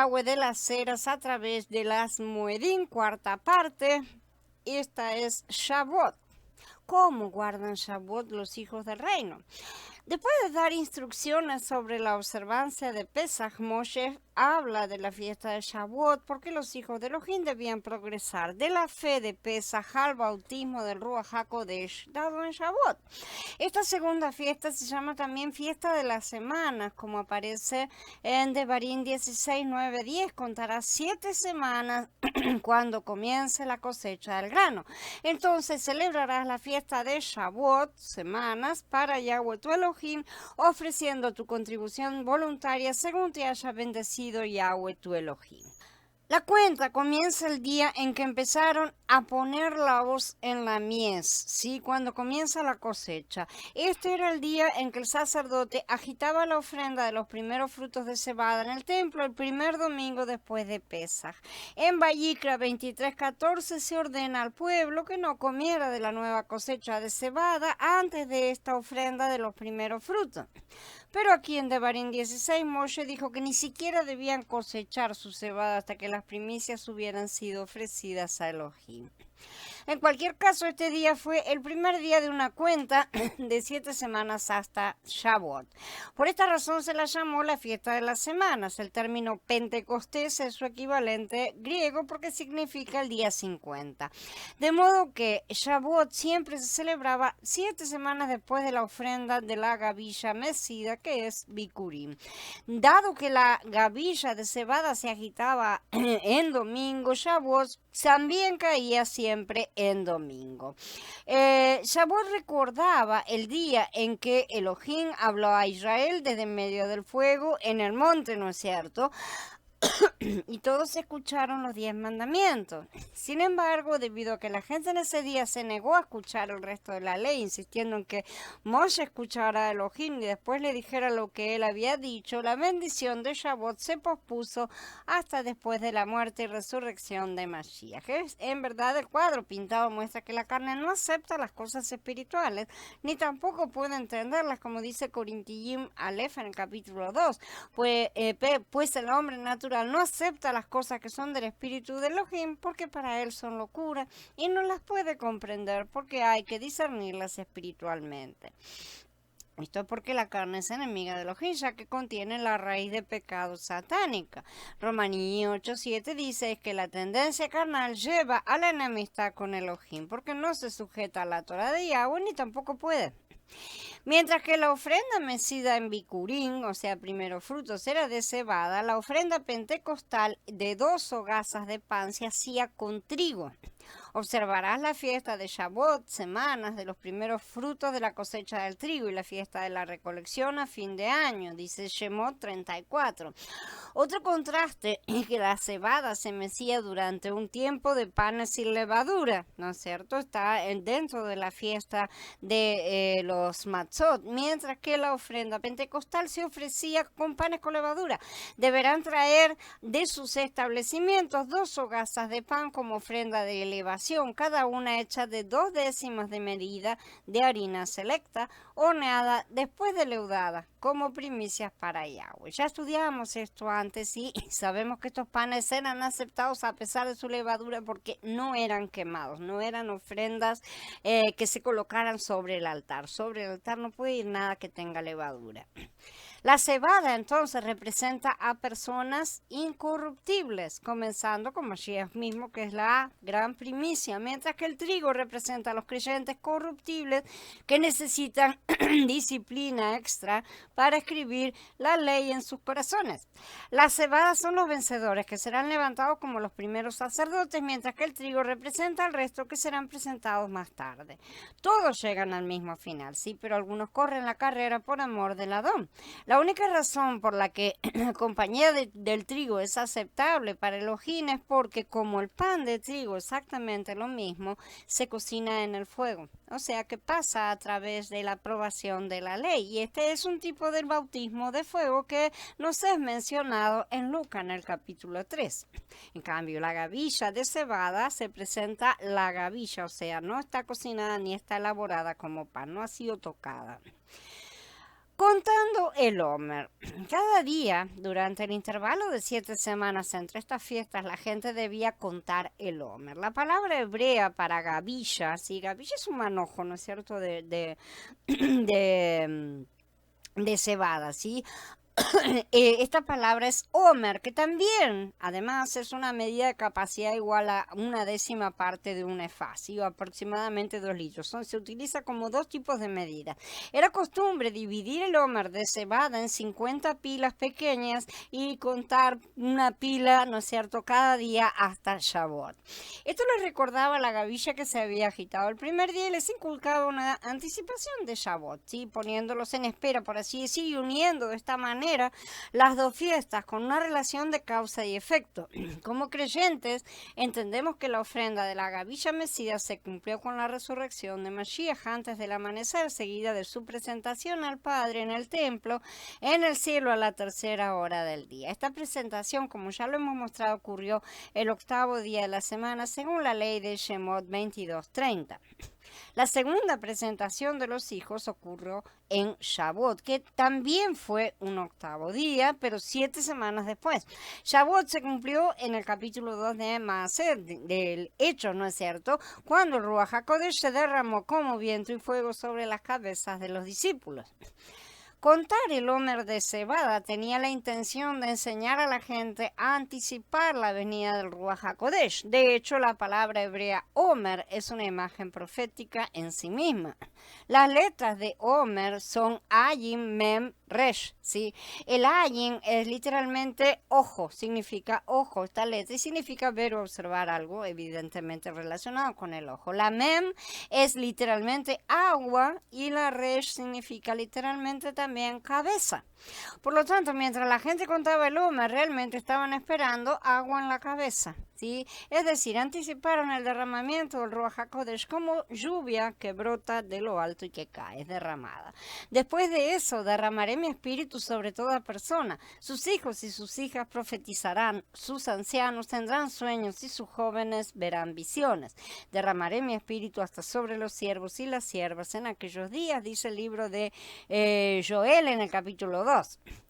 Yahweh de las ceras a través de las Moedim, cuarta parte. Esta es Shavuot. ¿Cómo guardan Shavuot los hijos del reino? Después de dar instrucciones sobre la observancia de Pesach, Moshe habla de la fiesta de Shavuot porque los hijos de Elohim debían progresar de la fe de Pesach al bautismo del Ruach HaKodesh dado en Shavuot. Esta segunda fiesta se llama también fiesta de las semanas, como aparece en Devarim 16, 9, 10. Contará 7 semanas cuando comience la cosecha del grano. Entonces celebrarás la fiesta de Shavuot, semanas, para Yahweh tu Elohim, ofreciendo tu contribución voluntaria según te haya bendecido Yahweh tu Elohim. La cuenta comienza el día en que empezaron a poner la hoz en la mies, ¿sí? Cuando comienza la cosecha. Este era el día en que el sacerdote agitaba la ofrenda de los primeros frutos de cebada en el templo el primer domingo después de Pesaj. En Vayikra 23:14 se ordena al pueblo que no comiera de la nueva cosecha de cebada antes de esta ofrenda de los primeros frutos. Pero aquí en Devarim 16, Moshe dijo que ni siquiera debían cosechar su cebada hasta que las primicias hubieran sido ofrecidas a Elohim. En cualquier caso, este día fue el primer día de una cuenta de 7 semanas hasta Shavuot. Por esta razón se la llamó la fiesta de las semanas. El término Pentecostés es su equivalente griego porque significa el día 50. De modo que Shavuot siempre se celebraba 7 semanas después de la ofrenda de la gavilla mecida, que es Bikurim. Dado que la gavilla de cebada se agitaba en domingo, Shavuot también caía siempre en domingo. Shavuot recordaba el día en que Elohim habló a Israel desde medio del fuego en el monte, ¿no es cierto? Y todos escucharon los 10 mandamientos. Sin embargo, debido a que la gente en ese día se negó a escuchar el resto de la ley, insistiendo en que Moshe escuchara a Elohim y después le dijera lo que él había dicho, la bendición de Shavuot se pospuso hasta después de la muerte y resurrección de Mashiach. En verdad, el cuadro pintado muestra que la carne no acepta las cosas espirituales, ni tampoco puede entenderlas, como dice Corintiyim Aleph en el capítulo 2, pues el hombre natural no acepta las cosas que son del espíritu de Elohim porque para él son locura y no las puede comprender porque hay que discernirlas espiritualmente. Esto es porque la carne es enemiga de Elohim, ya que contiene la raíz de pecado satánica. Romaní 8:7 dice que la tendencia carnal lleva a la enemistad con Elohim porque no se sujeta a la Torah de Yahweh ni tampoco puede. Mientras que la ofrenda mecida en Bikurim, o sea, primero frutos, era de cebada, la ofrenda pentecostal de 2 hogazas de pan se hacía con trigo. Observarás la fiesta de Shavuot, semanas de los primeros frutos de la cosecha del trigo y la fiesta de la recolección a fin de año, dice Shemot 34. Otro contraste es que la cebada se mecía durante un tiempo de panes sin levadura, ¿no es cierto? Está dentro de la fiesta de los matzot, mientras que la ofrenda pentecostal se ofrecía con panes con levadura. Deberán traer de sus establecimientos 2 hogazas de pan como ofrenda de elevación, cada una hecha de 2 décimas de medida de harina selecta, horneada después de leudada, como primicias para Yahweh. Ya estudiamos esto antes y sabemos que estos panes eran aceptados a pesar de su levadura porque no eran quemados, no eran ofrendas que se colocaran sobre el altar. Sobre el altar no puede ir nada que tenga levadura. La cebada entonces representa a personas incorruptibles, comenzando con Mashiach mismo, que es la gran primicia, mientras que el trigo representa a los creyentes corruptibles que necesitan disciplina extra para escribir la ley en sus corazones. Las cebadas son los vencedores que serán levantados como los primeros sacerdotes, mientras que el trigo representa al resto que serán presentados más tarde. Todos llegan al mismo final, sí, pero algunos corren la carrera por amor del Adón. La única razón por la que la compañía del trigo es aceptable para Elohim es porque como el pan de trigo exactamente lo mismo, se cocina en el fuego. O sea que pasa a través de la aprobación de la ley. Y este es un tipo del bautismo de fuego que nos es mencionado en Lucas en el capítulo 3. En cambio, la gavilla de cebada se presenta la gavilla, o sea, no está cocinada ni está elaborada como pan, no ha sido tocada. Contando el Omer. Cada día, durante el intervalo de 7 semanas entre estas fiestas, la gente debía contar el Omer. La palabra hebrea para gavilla, sí, gavilla es un manojo, ¿no es cierto?, de, de cebada, ¿sí? Esta palabra es Omer, que también, además, es una medida de capacidad igual a una décima parte de un efá, ¿sí? O aproximadamente 2 litros. Se utiliza como dos tipos de medida. Era costumbre dividir el Omer de cebada en 50 pilas pequeñas y contar una pila, ¿no es cierto?, cada día hasta Shavuot. Esto les recordaba la gavilla que se había agitado el primer día y les inculcaba una anticipación de Shavuot, ¿sí? Poniéndolos en espera, por así decir, y uniendo de esta manera las dos fiestas con una relación de causa y efecto. Como creyentes, entendemos que la ofrenda de la gavilla mecida se cumplió con la resurrección de Mashiach antes del amanecer, seguida de su presentación al Padre en el templo, en el cielo a la 3.ª hora del día. Esta presentación, como ya lo hemos mostrado, ocurrió el 8.º día de la semana, según la ley de Shemot 22:30. La segunda presentación de los hijos ocurrió en Shavuot, que también fue un 8.º día, pero 7 semanas después. Shavuot se cumplió en el capítulo 2 de Maaser, del Hecho, ¿no es cierto?, cuando el Ruach HaKodesh se derramó como viento y fuego sobre las cabezas de los discípulos. Contar el Omer de cebada tenía la intención de enseñar a la gente a anticipar la venida del Ruach HaKodesh. De hecho, la palabra hebrea Omer es una imagen profética en sí misma. Las letras de Omer son Ayin, Mem, Resh, ¿sí? El Ayin es literalmente ojo, significa ojo esta letra y significa ver o observar algo evidentemente relacionado con el ojo. La Mem es literalmente agua y la Resh significa literalmente también cabeza. Por lo tanto, mientras la gente contaba el Omer, realmente estaban esperando agua en la cabeza, ¿sí? Es decir, anticiparon el derramamiento del Ruach HaKodesh como lluvia que brota de lo alto y que cae, es derramada. Después de eso, derramaré mi espíritu sobre toda persona. Sus hijos y sus hijas profetizarán, sus ancianos tendrán sueños y sus jóvenes verán visiones. Derramaré mi espíritu hasta sobre los siervos y las siervas en aquellos días, dice el libro de Joel en el capítulo 2.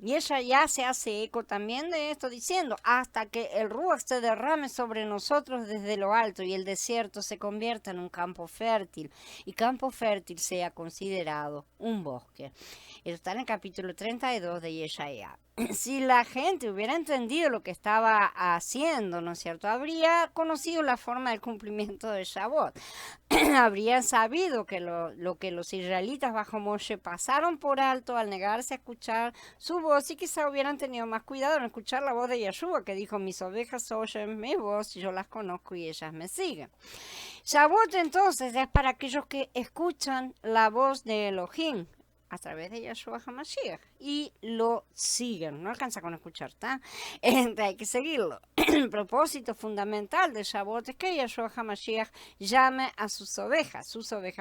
Y ella ya se hace eco también de esto diciendo, hasta que el Ruach se derrame sobre nosotros desde lo alto y el desierto se convierta en un campo fértil y campo fértil sea considerado un bosque. Esto está en el capítulo 32 de Yeshaya. Si la gente hubiera entendido lo que estaba haciendo, ¿no es cierto?, habría conocido la forma del cumplimiento de Shavuot. Habrían sabido que lo que los israelitas bajo Moshe pasaron por alto al negarse a escuchar su voz y quizá hubieran tenido más cuidado en escuchar la voz de Yeshua, que dijo, mis ovejas oyen mi voz, yo las conozco y ellas me siguen. Shavuot entonces es para aquellos que escuchan la voz de Elohim a través de Yeshua HaMashiach y lo siguen, no alcanza con escuchar, ¿tá? Hay que seguirlo. El propósito fundamental de Shavuot es que Yeshua HaMashiach llame a sus ovejas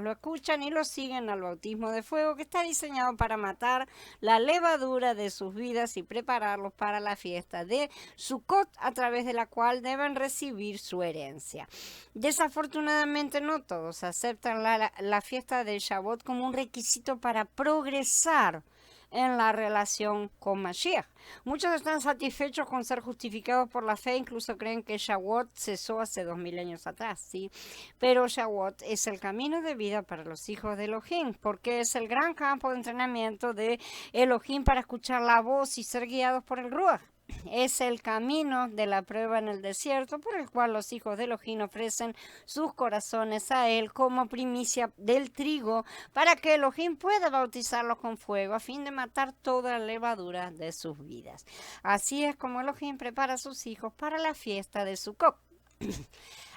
lo escuchan y lo siguen al bautismo de fuego que está diseñado para matar la levadura de sus vidas y prepararlos para la fiesta de Sukkot, a través de la cual deben recibir su herencia. Desafortunadamente no todos aceptan la fiesta de Shavuot como un requisito para progresar en la relación con Mashiach. Muchos están satisfechos con ser justificados por la fe, incluso creen que Shavuot cesó hace 2000 años atrás, ¿sí? Pero Shavuot es el camino de vida para los hijos de Elohim, porque es el gran campo de entrenamiento de Elohim para escuchar la voz y ser guiados por el Ruach. Es el camino de la prueba en el desierto por el cual los hijos de Elohim ofrecen sus corazones a él como primicia del trigo para que Elohim pueda bautizarlos con fuego a fin de matar toda la levadura de sus vidas. Así es como Elohim prepara a sus hijos para la fiesta de Sukkot.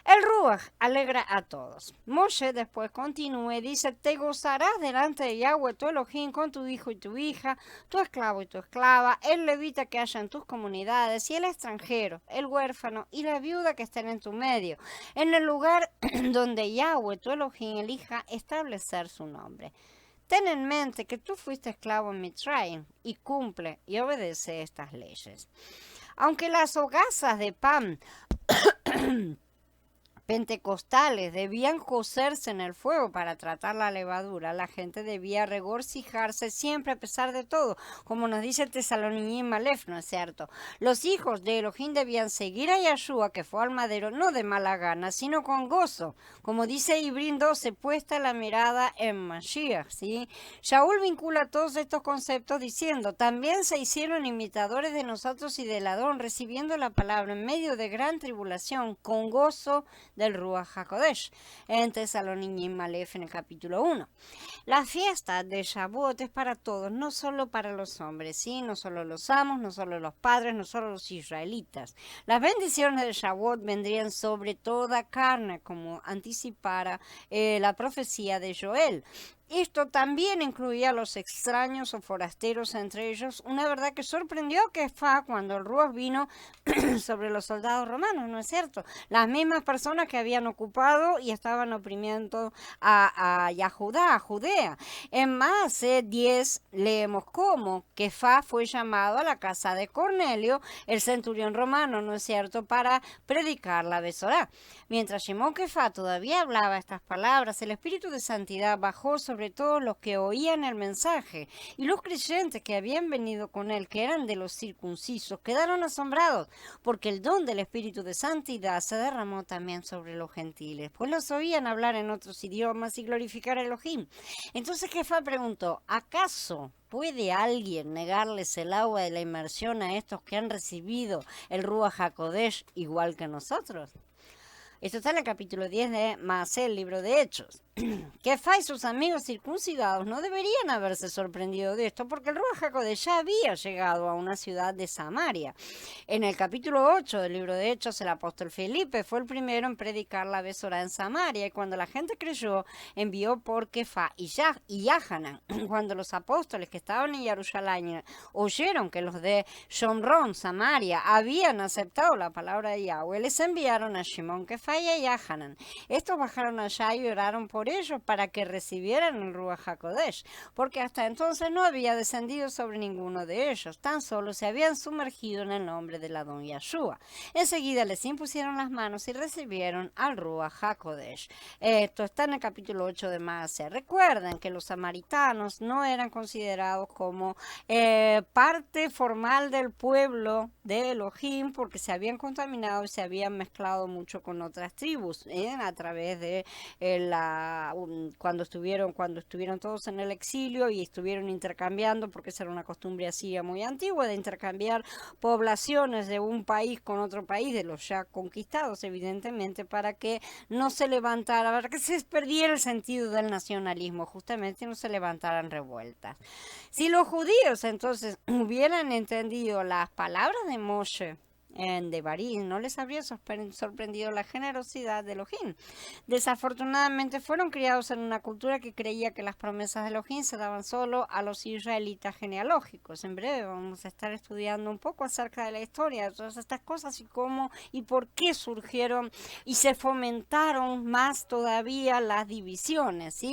El Ruach alegra a todos. Moshe después continúa y dice, te gozarás delante de Yahweh tu Elohim con tu hijo y tu hija, tu esclavo y tu esclava, el levita que haya en tus comunidades y el extranjero, el huérfano y la viuda que estén en tu medio, en el lugar donde Yahweh tu Elohim elija establecer su nombre. Ten en mente que tú fuiste esclavo en Mitzrayim y cumple y obedece estas leyes. Aunque las hogazas de pan pentecostales debían cocerse en el fuego para tratar la levadura, la gente debía regocijarse siempre a pesar de todo, como nos dice Tesalonicenses Malef, ¿no es cierto? Los hijos de Elohim debían seguir a Yeshua, que fue al madero, no de mala gana, sino con gozo, como dice Ibrín 12, puesta la mirada en Mashiach, ¿sí? Shaul vincula todos estos conceptos diciendo, también se hicieron imitadores de nosotros y del Adón, recibiendo la palabra en medio de gran tribulación, con gozo del Ruach HaKodesh, en Tesalonicenses Malef en el capítulo 1. La fiesta de Shavuot es para todos, no solo para los hombres, ¿sí? No solo los amos, no solo los padres, no solo los israelitas. Las bendiciones de Shavuot vendrían sobre toda carne, como anticipara la profecía de Joel. Esto también incluía a los extraños o forasteros entre ellos, una verdad que sorprendió a Kefá cuando el Ruach vino sobre los soldados romanos, ¿no es cierto? Las mismas personas que habían ocupado y estaban oprimiendo a Yahudá, a Judea. En más 10 leemos cómo Kefá fue llamado a la casa de Cornelio, el centurión romano, ¿no es cierto?, para predicar la Besorá. Mientras Shimón Kefá todavía hablaba estas palabras, el Espíritu de Santidad bajó sobre todos los que oían el mensaje, y los creyentes que habían venido con él, que eran de los circuncisos, quedaron asombrados, porque el don del Espíritu de Santidad se derramó también sobre los gentiles, pues los oían hablar en otros idiomas y glorificar a Elohim. Entonces Kefá preguntó, ¿acaso puede alguien negarles el agua de la inmersión a estos que han recibido el Ruach HaKodesh igual que nosotros? Esto está en el capítulo 10 de Maaseh, el libro de Hechos. Kefá y sus amigos circuncidados no deberían haberse sorprendido de esto porque el Ruach HaKodesh ya había llegado a una ciudad de Samaria. En el capítulo 8 del libro de Hechos, el apóstol Felipe fue el primero en predicar la Besorá en Samaria, y cuando la gente creyó, envió por Kefá y Yahanan. Cuando los apóstoles que estaban en Jerusalén oyeron que los de Shomrón, Samaria, habían aceptado la palabra de Yahweh, les enviaron a Shimón Kefá y a Yahanan. Estos bajaron allá y oraron por ellos para que recibieran el Ruach HaKodesh, porque hasta entonces no había descendido sobre ninguno de ellos, tan solo se habían sumergido en el nombre del Adón Yeshua. Enseguida les impusieron las manos y recibieron al Ruach HaKodesh. Esto está en el capítulo 8 de Maaseh. Recuerden que los samaritanos no eran considerados como parte formal del pueblo de Elohim, porque se habían contaminado y se habían mezclado mucho con otras tribus a través de cuando estuvieron todos en el exilio y estuvieron intercambiando, porque esa era una costumbre asiria muy antigua, de intercambiar poblaciones de un país con otro país, de los ya conquistados, evidentemente, para que no se levantara, para que se perdiera el sentido del nacionalismo, justamente no se levantaran revueltas. Si los judíos entonces hubieran entendido las palabras de Moshe en Devarim, no les habría sorprendido la generosidad de Elohim. Desafortunadamente fueron criados en una cultura que creía que las promesas de Elohim se daban solo a los israelitas genealógicos. En breve vamos a estar estudiando un poco acerca de la historia de todas estas cosas y cómo y por qué surgieron y se fomentaron más todavía las divisiones, ¿sí?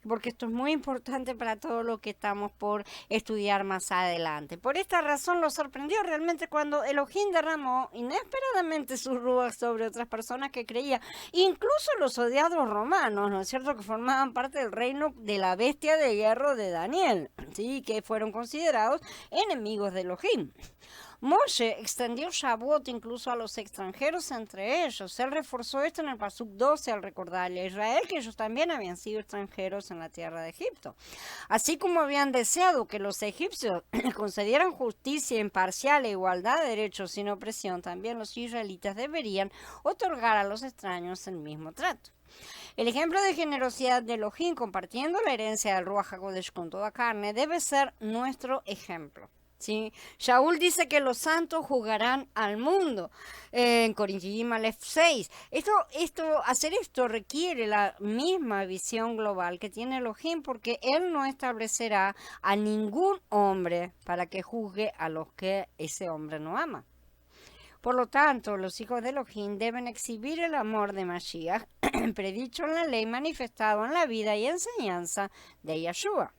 Porque esto es muy importante para todo lo que estamos por estudiar más adelante. Por esta razón los sorprendió realmente cuando Elohim derramó inesperadamente sus ruach sobre otras personas que creían, incluso los odiados romanos, ¿no es cierto?, que formaban parte del reino de la bestia de hierro de Daniel, ¿sí?, que fueron considerados enemigos de Elohim. Moshe extendió Shavuot incluso a los extranjeros entre ellos. Él reforzó esto en el Pasuk 12 al recordarle a Israel que ellos también habían sido extranjeros en la tierra de Egipto. Así como habían deseado que los egipcios concedieran justicia imparcial e igualdad de derechos sin opresión, también los israelitas deberían otorgar a los extraños el mismo trato. El ejemplo de generosidad de Elohim compartiendo la herencia del Ruach HaKodesh con toda carne debe ser nuestro ejemplo. ¿Sí? Shaul dice que los santos jugarán al mundo en Corintios 6. Hacer esto requiere la misma visión global que tiene Elohim, porque él no establecerá a ningún hombre para que juzgue a los que ese hombre no ama. Por lo tanto, los hijos de Elohim deben exhibir el amor de Mashiach, predicho en la ley, manifestado en la vida y enseñanza de Yeshua.